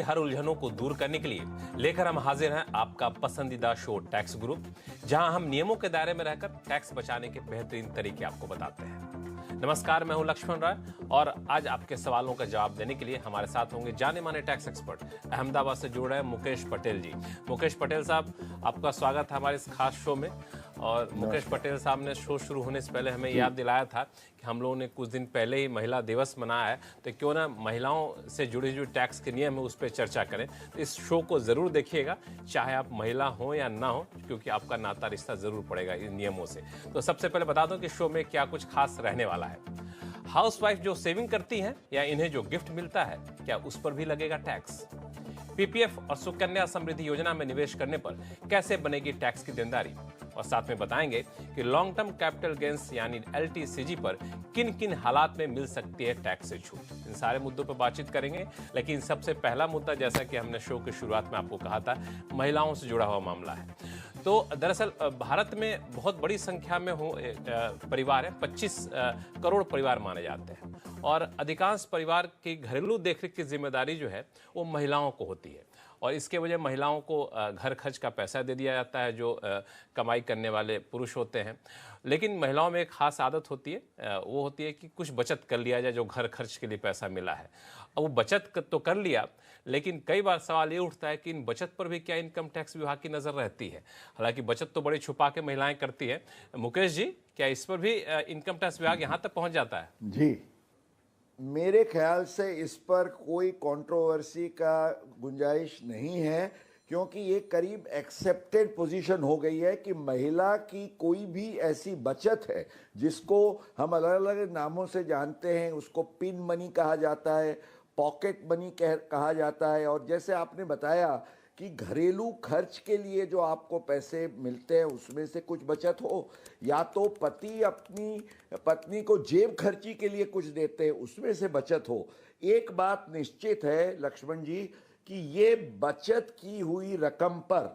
हर उलझनों को दूर करने के लिए लेकर हम हाजिर हैं आपका पसंदीदा शो टैक्स गुरु, जहां हम नियमों के दायरे में रहकर टैक्स बचाने के बेहतरीन तरीके आपको बताते हैं। नमस्कार, मैं हूं लक्ष्मण राय और आज आपके सवालों का जवाब देने के लिए हमारे साथ होंगे जाने माने टैक्स एक्सपर्ट अहमदाबाद से जुड़ रहे हैं मुकेश पटेल जी। मुकेश पटेल साहब, आपका स्वागत है हमारे इस खास शो में। और मुकेश पटेल साहब ने शो शुरू होने से पहले हमें याद दिलाया था कि हम लोगों ने कुछ दिन पहले ही महिला दिवस मनाया है, तो क्यों ना महिलाओं से जुड़े जो टैक्स के नियम है उस पर चर्चा करें। तो इस शो को ज़रूर देखिएगा, चाहे आप महिला हो या ना हो, क्योंकि आपका नाता रिश्ता ज़रूर पड़ेगा इन नियमों से। तो सबसे पहले बता दो कि शो में क्या कुछ खास रहने वाला है। हाउसवाइफ जो सेविंग करती हैं या इन्हें जो गिफ्ट मिलता है, क्या उस पर भी लगेगा टैक्स? पीपीएफ और सुकन्या समृद्धि योजना में निवेश करने पर कैसे बनेगी टैक्स की देनदारी? और साथ में बताएंगे कि लॉन्ग टर्म कैपिटल गेंस यानी एलटीसीजी पर किन किन हालात में मिल सकती है टैक्स से छूट। इन सारे मुद्दों पर बातचीत करेंगे, लेकिन सबसे पहला मुद्दा, जैसा कि हमने शो की शुरुआत में आपको कहा था, महिलाओं से जुड़ा हुआ मामला है। तो दरअसल भारत में बहुत बड़ी संख्या में परिवार है, 25 करोड़ परिवार माने जाते हैं, और अधिकांश परिवार की घरेलू देखरेख की जिम्मेदारी जो है वो महिलाओं को होती है। और इसके वजह महिलाओं को घर खर्च का पैसा दे दिया जाता है जो कमाई करने वाले पुरुष होते हैं। लेकिन महिलाओं में एक खास आदत होती है, वो होती है कि कुछ बचत कर लिया जाए जो घर खर्च के लिए पैसा मिला है। अब वो बचत तो कर लिया, लेकिन कई बार सवाल ये उठता है कि इन बचत पर भी क्या इनकम टैक्स विभाग की नज़र रहती है? हालांकि बचत तो बड़ी छुपा के महिलाएं करती है। मुकेश जी, क्या इस पर भी इनकम टैक्स विभाग यहाँ तक पहुँच जाता है? जी, मेरे ख्याल से इस पर कोई कंट्रोवर्सी का गुंजाइश नहीं है, क्योंकि ये करीब एक्सेप्टेड पोजीशन हो गई है कि महिला की कोई भी ऐसी बचत है जिसको हम अलग अलग नामों से जानते हैं, उसको पिन मनी कहा जाता है, पॉकेट मनी कहा जाता है, और जैसे आपने बताया कि घरेलू खर्च के लिए जो आपको पैसे मिलते हैं उसमें से कुछ बचत हो, या तो पति अपनी पत्नी को जेब खर्ची के लिए कुछ देते हैं उसमें से बचत हो। एक बात निश्चित है लक्ष्मण जी कि ये बचत की हुई रकम पर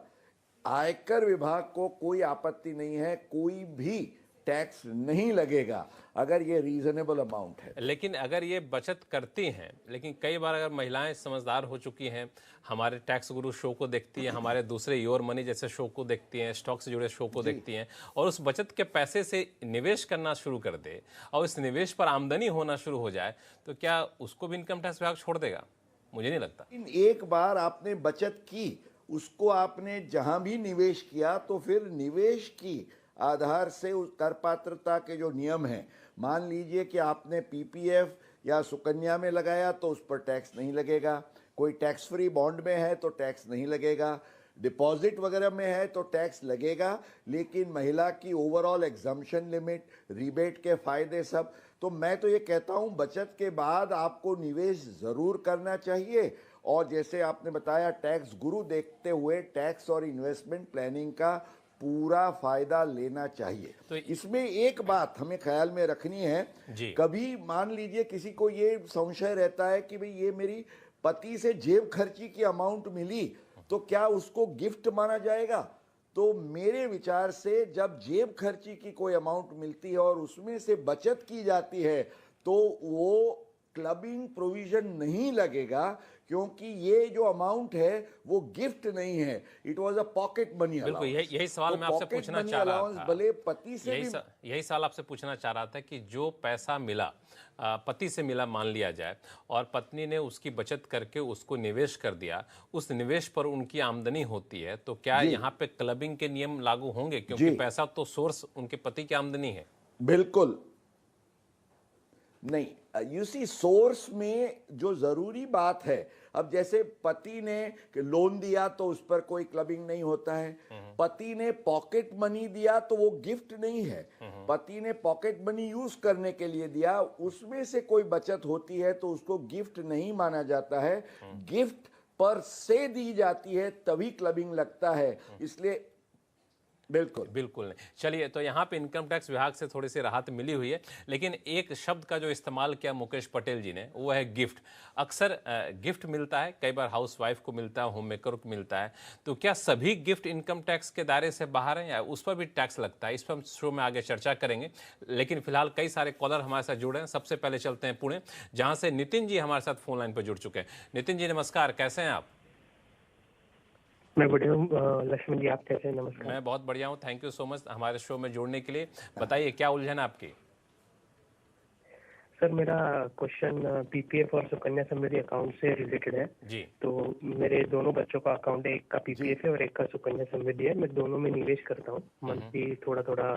आयकर विभाग को कोई आपत्ति नहीं है, कोई भी टैक्स नहीं लगेगा अगर ये रीजनेबल अमाउंट है। लेकिन अगर ये बचत करती हैं, लेकिन कई बार अगर महिलाएं समझदार हो चुकी हैं, हमारे टैक्स गुरु शो को देखती हैं, हमारे दूसरे योर मनी जैसे शो को देखती हैं, स्टॉक से जुड़े शो को देखती हैं, और उस बचत के पैसे से निवेश करना शुरू कर दे और इस निवेश पर आमदनी होना शुरू हो जाए, तो क्या उसको भी इनकम टैक्स विभाग छोड़ देगा? मुझे नहीं लगता। एक बार आपने बचत की, उसको आपने जहां भी निवेश किया, तो फिर निवेश की आधार से उस कर पात्रता के जो नियम हैं, मान लीजिए कि आपने पीपीएफ या सुकन्या में लगाया तो उस पर टैक्स नहीं लगेगा, कोई टैक्स फ्री बॉन्ड में है तो टैक्स नहीं लगेगा, डिपॉजिट वगैरह में है तो टैक्स लगेगा, लेकिन महिला की ओवरऑल एग्जम्पशन लिमिट, रिबेट के फायदे सब। तो मैं तो ये कहता हूँ बचत के बाद आपको निवेश ज़रूर करना चाहिए, और जैसे आपने बताया टैक्स गुरु देखते हुए टैक्स और इन्वेस्टमेंट प्लानिंग का पूरा फायदा लेना चाहिए। तो इसमें एक बात हमें ख्याल में रखनी है, कभी मान लीजिए किसी को ये संशय रहता है कि भाई ये मेरी पति से जेब खर्ची की अमाउंट मिली तो क्या उसको गिफ्ट माना जाएगा? तो मेरे विचार से जब जेब खर्ची की कोई अमाउंट मिलती है और उसमें से बचत की जाती है तो वो क्लबिंग प्रोविजन नहीं लगेगा, क्योंकि ये जो अमाउंट है वो गिफ्ट नहीं है, it was a pocket money allowance. बिल्कुल, यही सवाल मैं आपसे पूछना चाह रहा था। भले पति से यही सवाल आपसे पूछना चाह रहा था कि जो पैसा मिला, पति से मिला मान लिया जाए, और पत्नी ने उसकी बचत करके उसको निवेश कर दिया, उस निवेश पर उनकी आमदनी होती है, तो क्या यहाँ पे क्लबिंग के नियम लागू होंगे? क्योंकि पैसा तो सोर्स उनके पति की आमदनी है। बिल्कुल नहीं, यू सी सोर्स में जो जरूरी बात है, अब जैसे पति ने लोन दिया तो उस पर कोई क्लबिंग नहीं होता है, पति ने पॉकेट मनी दिया तो वो गिफ्ट नहीं है, पति ने पॉकेट मनी यूज करने के लिए दिया, उसमें से कोई बचत होती है तो उसको गिफ्ट नहीं माना जाता है, गिफ्ट पर से दी जाती है तभी क्लबिंग लगता है। इसलिए बिल्कुल। बिल्कुल नहीं। चलिए, तो यहाँ पे इनकम टैक्स विभाग से थोड़ी सी राहत मिली हुई है, लेकिन एक शब्द का जो इस्तेमाल किया मुकेश पटेल जी ने, वो है गिफ्ट। अक्सर गिफ्ट मिलता है, कई बार हाउस वाइफ को मिलता है, होम मेकर को मिलता है, तो क्या सभी गिफ्ट इनकम टैक्स के दायरे से बाहर हैं या उस पर भी टैक्स लगता है? इस पर हम शो में आगे चर्चा करेंगे, लेकिन फिलहाल कई सारे कॉलर हमारे साथ जुड़े हैं। सबसे पहले चलते हैं पुणे, जहाँ से नितिन जी हमारे साथ फोन लाइन पर जुड़ चुके हैं। नितिन जी नमस्कार, कैसे हैं आप? मैं बढ़िया हूँ। लक्ष्मण जी, आप कैसे हैं? नमस्कार। मैं बहुत बढ़िया हूँ, थैंक यू सो मच हमारे शो में जुड़ने के लिए। बताइए क्या उलझन है आपकी? सर, मेरा क्वेश्चन पीपीएफ और सुकन्या समृद्धि अकाउंट से रिलेटेड है। जी। तो मेरे दोनों बच्चों का अकाउंट है, एक का पीपीएफ है और एक का सुकन्या समृद्धि है। मैं दोनों में निवेश करता हूँ मंथली, थोड़ा थोड़ा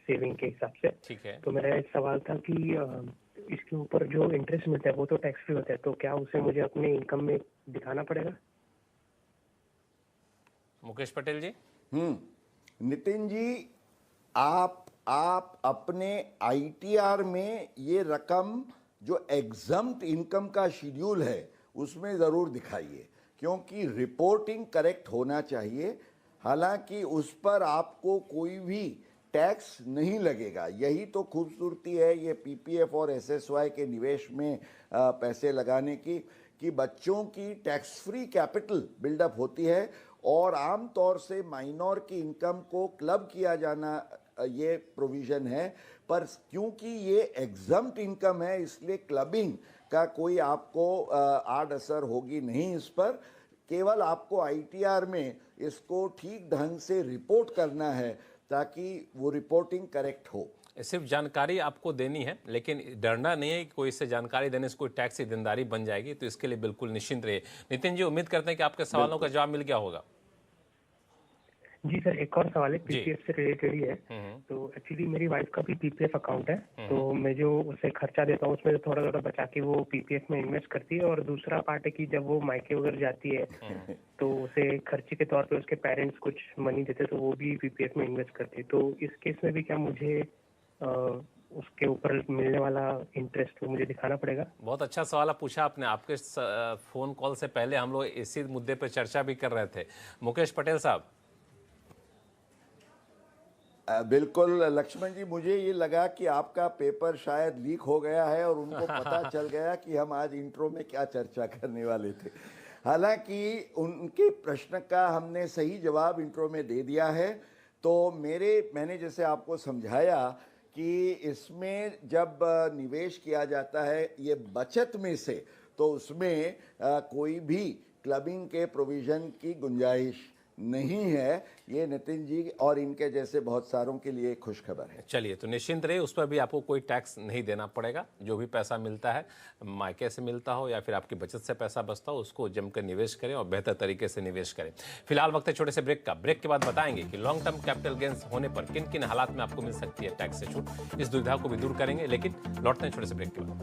सेविंग के हिसाब से। ठीक है। तो मेरा एक सवाल था कि इसके ऊपर जो इंटरेस्ट मिलता है वो तो टैक्स फ्री होता है, तो क्या उसे मुझे अपने इनकम में दिखाना पड़ेगा? मुकेश पटेल जी। नितिन जी, आप अपने आईटीआर में ये रकम जो एग्जम्प्ट इनकम का शेड्यूल है उसमें ज़रूर दिखाइए, क्योंकि रिपोर्टिंग करेक्ट होना चाहिए। हालांकि उस पर आपको कोई भी टैक्स नहीं लगेगा। यही तो खूबसूरती है ये पीपीएफ और एसएसवाई के निवेश में पैसे लगाने की, कि बच्चों की टैक्स फ्री कैपिटल बिल्डअप होती है और आम तौर से माइनर की इनकम को क्लब किया जाना ये प्रोविज़न है। पर क्योंकि ये एग्जम्प्ट इनकम है, इसलिए क्लबिंग का कोई आपको आड़ असर होगी नहीं इस पर। केवल आपको आईटीआर में इसको ठीक ढंग से रिपोर्ट करना है ताकि वो रिपोर्टिंग करेक्ट हो। सिर्फ जानकारी आपको देनी है, लेकिन डरना नहीं है कि कोई इससे जानकारी देने से कोई टैक्स की देनदारी बन जाएगी, तो इसके लिए बिल्कुल निश्चिंत रहिए। नितिन जी, उम्मीद करते हैं कि आपके सवालों का जवाब मिल गया होगा। जी सर, एक और सवाल है, पीपीएफ से रिलेटेड ही है। तो एक्चुअली मेरी वाइफ का भी पीपीएफ अकाउंट है, तो मैं जो उसे खर्चा देता हूँ उसमें थोड़ा थोड़ा बचा के वो पीपीएफ में इन्वेस्ट करती है। और दूसरा पार्ट है कि जब वो मायके वगैरह जाती है तो उसे खर्चे के तौर पे उसके पेरेंट्स कुछ मनी देते, तो वो भी पीपीएफ में इन्वेस्ट करती है। तो इस केस में भी क्या मुझे उसके ऊपर मिलने वाला इंटरेस्ट वो मुझे दिखाना पड़ेगा? बहुत अच्छा सवाल पूछा आपने। आपके फोन कॉल से पहले हम लोग इसी मुद्दे पर चर्चा भी कर रहे थे। मुकेश पटेल साहब। बिल्कुल लक्ष्मण जी, मुझे ये लगा कि आपका पेपर शायद लीक हो गया है और उनको पता चल गया कि हम आज इंट्रो में क्या चर्चा करने वाले थे। हालांकि उनके प्रश्न का हमने सही जवाब इंट्रो में दे दिया है। तो मैंने जैसे आपको समझाया कि इसमें जब निवेश किया जाता है ये बचत में से, तो उसमें कोई भी क्लबिंग के प्रोविज़न की गुंजाइश नहीं है। ये नितिन जी और इनके जैसे बहुत सारों के लिए खुशखबर है। चलिए, तो निश्चिंत रहिए, उस पर भी आपको कोई टैक्स नहीं देना पड़ेगा। जो भी पैसा मिलता है, मायके से मिलता हो या फिर आपकी बचत से पैसा बचता हो, उसको जमकर निवेश करें और बेहतर तरीके से निवेश करें। फिलहाल वक्त है छोटे से ब्रेक का। ब्रेक के बाद बताएंगे कि लॉन्ग टर्म कैपिटल गेंस होने पर किन किन हालात में आपको मिल सकती है टैक्स से छूट। इस दुविधा को भी दूर करेंगे, लेकिन लौटते हैं छोटे से ब्रेक के बाद।